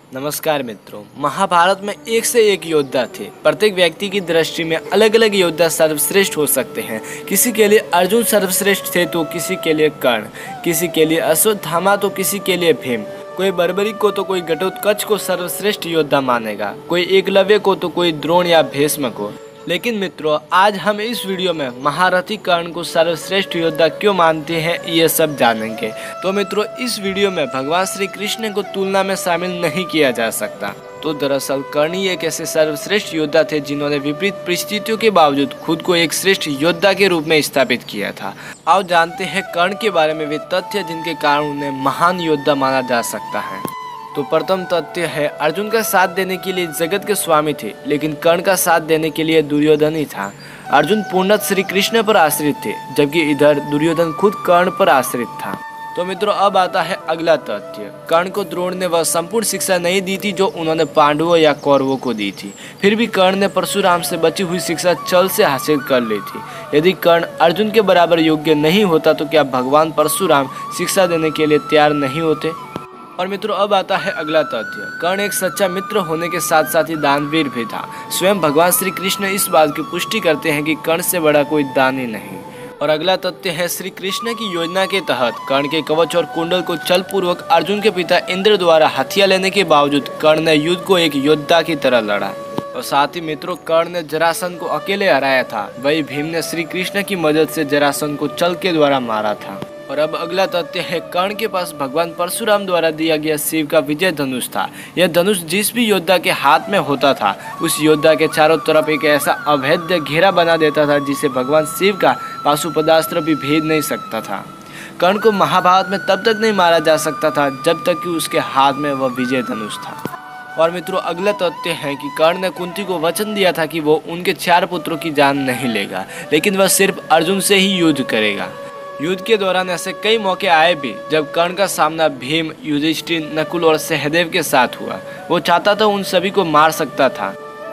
नमस्कार मित्रों, महाभारत में एक से एक योद्धा थे। प्रत्येक व्यक्ति की दृष्टि में अलग अलग योद्धा सर्वश्रेष्ठ हो सकते हैं। किसी के लिए अर्जुन सर्वश्रेष्ठ थे तो किसी के लिए कर्ण, किसी के लिए अश्वत्थामा तो किसी के लिए भीम। कोई बर्बरी को तो कोई घटोत्कच को सर्वश्रेष्ठ योद्धा मानेगा, कोई एकलव्य को तो कोई द्रोण या भीष्म को। लेकिन मित्रों, आज हम इस वीडियो में महारथी कर्ण को सर्वश्रेष्ठ योद्धा क्यों मानते हैं ये सब जानेंगे। तो मित्रों, इस वीडियो में भगवान श्री कृष्ण को तुलना में शामिल नहीं किया जा सकता। तो दरअसल कर्ण ही एक ऐसे सर्वश्रेष्ठ योद्धा थे जिन्होंने विपरीत परिस्थितियों के बावजूद खुद को एक श्रेष्ठ योद्धा के रूप में स्थापित किया था। आओ जानते हैं कर्ण के बारे में वे तथ्य जिनके कारण उन्हें महान योद्धा माना जा सकता है। तो प्रथम तथ्य है, अर्जुन का साथ देने के लिए जगत के स्वामी थे, लेकिन कर्ण का साथ देने के लिए दुर्योधन ही था। अर्जुन पूर्णतः श्री कृष्ण पर आश्रित थे, जबकि इधर दुर्योधन खुद कर्ण पर आश्रित था। तो मित्रों, अब आता है अगला तथ्य। कर्ण को द्रोण ने वह संपूर्ण शिक्षा नहीं दी थी जो उन्होंने पांडवों या कौरवों को दी थी। फिर भी कर्ण ने परशुराम से बची हुई शिक्षा छल से हासिल कर ली थी। यदि कर्ण अर्जुन के बराबर योग्य नहीं होता तो क्या भगवान परशुराम शिक्षा देने के लिए तैयार नहीं होते। और मित्रों, अब आता है अगला तथ्य। कर्ण एक सच्चा मित्र होने के साथ साथ ही दानवीर भी था। स्वयं भगवान श्री कृष्ण इस बात की पुष्टि करते हैं कि कर्ण से बड़ा कोई दानी नहीं। और अगला तथ्य है, श्री कृष्ण की योजना के तहत कर्ण के कवच और कुंडल को छल पूर्वक अर्जुन के पिता इंद्र द्वारा हथिया लेने के बावजूद कर्ण ने युद्ध को एक योद्धा की तरह लड़ा। और साथ ही मित्रों, कर्ण ने जरासंध को अकेले हराया था, वही भीम ने श्री कृष्ण की मदद से जरासंध को छल के द्वारा मारा था। और अब अगला तथ्य है, कर्ण के पास भगवान परशुराम द्वारा दिया गया शिव का विजय धनुष था। यह धनुष जिस भी योद्धा के हाथ में होता था उस योद्धा के चारों तरफ एक ऐसा अभेद्य घेरा बना देता था जिसे भगवान शिव का पाशुपदास्त्र भी भेद नहीं सकता था। कर्ण को महाभारत में तब तक नहीं मारा जा सकता था जब तक कि उसके हाथ में वह विजय धनुष था। और मित्रों, अगला तथ्य है कि कर्ण ने कुंती को वचन दिया था कि वो उनके 4 पुत्रों की जान नहीं लेगा, लेकिन वह सिर्फ अर्जुन से ही युद्ध करेगा। युद्ध के दौरान ऐसे कई मौके आए भी जब कर्ण का सामना भीम, युधिष्ठिर, नकुल और सहदेव के साथ हुआ। वो चाहता था उन सभी को मार सकता था,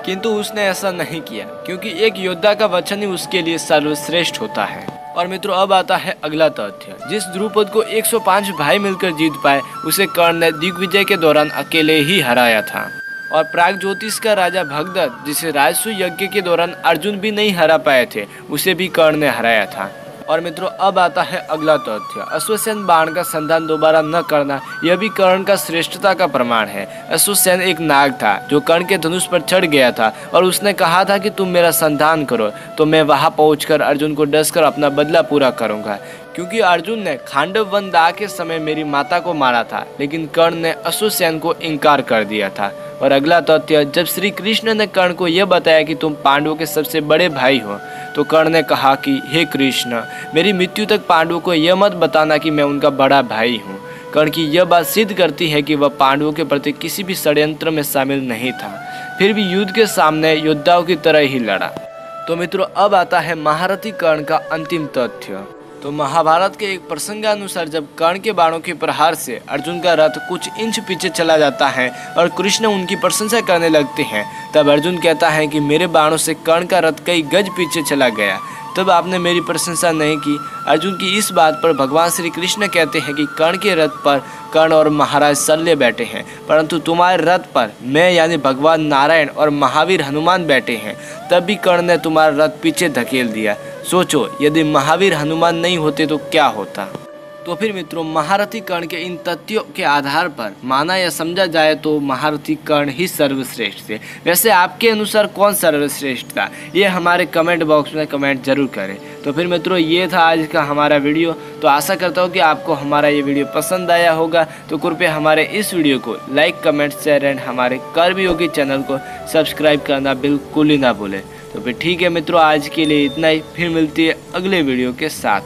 किंतु उसने ऐसा नहीं किया, क्योंकि एक योद्धा का वचन ही उसके लिए सर्वश्रेष्ठ होता है। और मित्रों, अब आता है अगला तथ्य। जिस द्रुपद को 105 भाई मिलकर जीत पाए उसे कर्ण ने दिग्विजय के दौरान अकेले ही हराया था। और प्राग ज्योतिष का राजा भगदत्त, जिसे राजसूय यज्ञ के दौरान अर्जुन भी नहीं हरा पाए थे, उसे भी कर्ण ने हराया था। और मित्रों, अब आता है अगला तथ्य। अश्वसेन बाण का संधान दोबारा न करना, यह भी कर्ण का श्रेष्ठता का प्रमाण है। अश्वसेन एक नाग था जो कर्ण के धनुष पर चढ़ गया था और उसने कहा था कि तुम मेरा संधान करो तो मैं वहां पहुंचकर अर्जुन को डसकर अपना बदला पूरा करूंगा। क्योंकि अर्जुन ने खांडव वन दाह के समय मेरी माता को मारा था, लेकिन कर्ण ने अश्वसेन को इनकार कर दिया था। और अगला तथ्य, जब श्री कृष्ण ने कर्ण को यह बताया कि तुम पांडवों के सबसे बड़े भाई हो, तो कर्ण ने कहा कि हे कृष्ण, मेरी मृत्यु तक पांडवों को यह मत बताना कि मैं उनका बड़ा भाई हूँ। कर्ण की यह बात सिद्ध करती है कि वह पांडवों के प्रति किसी भी षड्यंत्र में शामिल नहीं था, फिर भी युद्ध के सामने योद्धाओं की तरह ही लड़ा। तो मित्रों, अब आता है महारथी कर्ण का अंतिम तथ्य। तो महाभारत के एक प्रसंगानुसार जब कर्ण के बाणों के प्रहार से अर्जुन का रथ कुछ इंच पीछे चला जाता है और कृष्ण उनकी प्रशंसा करने लगते हैं, तब अर्जुन कहता है कि मेरे बाणों से कर्ण का रथ कई गज पीछे चला गया, तब आपने मेरी प्रशंसा नहीं की। अर्जुन की इस बात पर भगवान श्री कृष्ण कहते हैं कि कर्ण के रथ पर कर्ण और महाराज शल्य बैठे हैं, परंतु तुम्हारे रथ पर मैं यानी भगवान नारायण और महावीर हनुमान बैठे हैं, तब भी कर्ण ने तुम्हारा रथ पीछे धकेल दिया। सोचो, यदि महावीर हनुमान नहीं होते तो क्या होता। तो फिर मित्रों, महारथी कर्ण के इन तथ्यों के आधार पर माना या समझा जाए तो महारथी कर्ण ही सर्वश्रेष्ठ थे। वैसे आपके अनुसार कौन सर्वश्रेष्ठ था, ये हमारे कमेंट बॉक्स में कमेंट जरूर करें। तो फिर मित्रों, ये था आज का हमारा वीडियो। तो आशा करता हूँ कि आपको हमारा ये वीडियो पसंद आया होगा। तो कृपया हमारे इस वीडियो को लाइक, कमेंट, शेयर एंड हमारे कर्मयोगी चैनल को सब्सक्राइब करना बिल्कुल ही ना भूलें। तो फिर ठीक है मित्रों, आज के लिए इतना ही। फिर मिलती है अगले वीडियो के साथ।